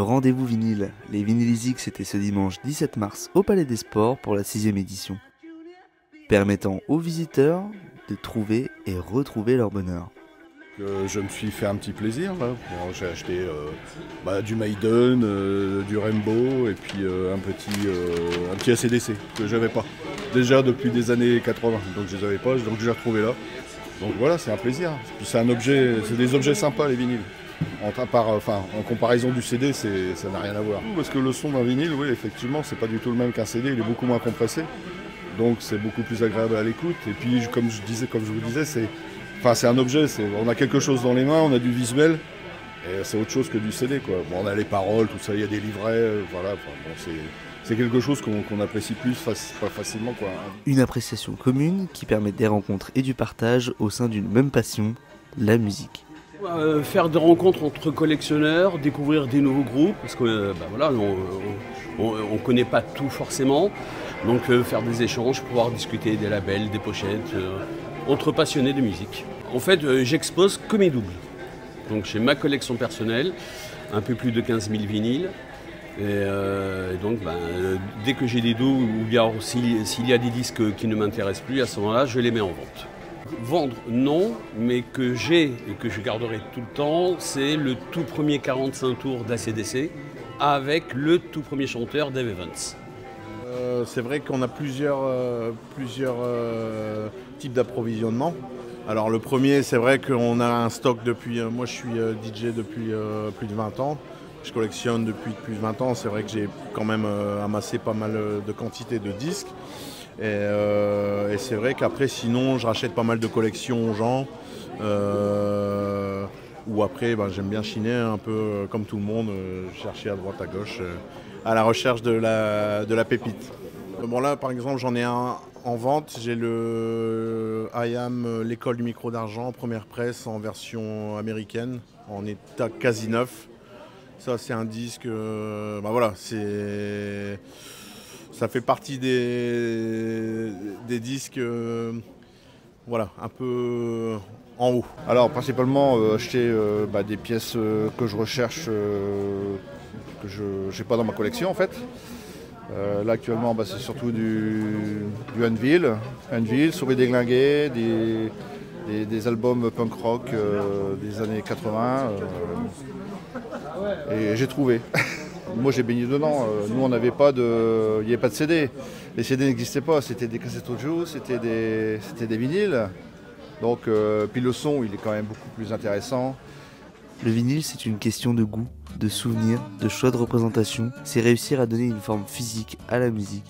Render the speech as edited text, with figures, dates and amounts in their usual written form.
Rendez-vous vinyle. Les Vinylisix c'était ce dimanche 17 mars au Palais des Sports pour la 6e édition, permettant aux visiteurs de trouver et retrouver leur bonheur. Je me suis fait un petit plaisir là. Bon, j'ai acheté du Maiden, du Rainbow et puis un petit AC/DC que j'avais pas déjà depuis des années 80, donc je les avais pas, donc j'ai retrouvé là. Donc voilà, c'est un plaisir. Puis c'est des objets sympas les vinyles. En comparaison du CD, ça n'a rien à voir. Parce que le son d'un vinyle, oui, effectivement, c'est pas du tout le même qu'un CD, il est beaucoup moins compressé. Donc c'est beaucoup plus agréable à l'écoute. Et puis comme je vous disais, c'est un objet, on a quelque chose dans les mains, on a du visuel, et c'est autre chose que du CD, quoi. Bon, on a les paroles, tout ça, il y a des livrets, voilà. C'est quelque chose qu'on apprécie plus facilement, quoi. Une appréciation commune qui permet des rencontres et du partage au sein d'une même passion, la musique. Faire des rencontres entre collectionneurs, découvrir des nouveaux groupes, parce que on connaît pas tout forcément, donc faire des échanges, pouvoir discuter des labels, des pochettes, entre passionnés de musique. En fait, j'expose que mes doubles. Donc j'ai ma collection personnelle, un peu plus de 15 000 vinyles. Et donc dès que j'ai des doubles ou bien s'il y a des disques qui ne m'intéressent plus, à ce moment-là, je les mets en vente. Vendre, non, mais que j'ai et que je garderai tout le temps, c'est le tout premier 45 tours d'AC/DC avec le tout premier chanteur Dave Evans. C'est vrai qu'on a plusieurs types d'approvisionnement. Alors le premier, c'est vrai qu'on a un stock depuis... moi je suis DJ depuis plus de 20 ans. Je collectionne depuis plus de 20 ans. C'est vrai que j'ai quand même amassé pas mal de quantité de disques. Et c'est vrai qu'après, sinon, je rachète pas mal de collections aux gens. Ou après, j'aime bien chiner un peu comme tout le monde, chercher à droite, à gauche, à la recherche de la pépite. Bon là, par exemple, j'en ai un en vente. J'ai le I Am, l'école du micro d'argent, première presse en version américaine, en état quasi neuf. Ça, c'est un disque, ça fait partie des disques un peu en haut. Alors principalement acheter des pièces que je recherche, que je n'ai pas dans ma collection en fait. Là actuellement c'est surtout du Anvil, Sauvé Déglingué, des albums punk rock des années 80 et j'ai trouvé. Moi j'ai baigné dedans, nous on n'avait pas il n'y avait pas de CD, les CD n'existaient pas, c'était des cassettes audio, c'était des vinyles, donc puis le son il est quand même beaucoup plus intéressant. Le vinyle c'est une question de goût, de souvenir, de choix de représentation, c'est réussir à donner une forme physique à la musique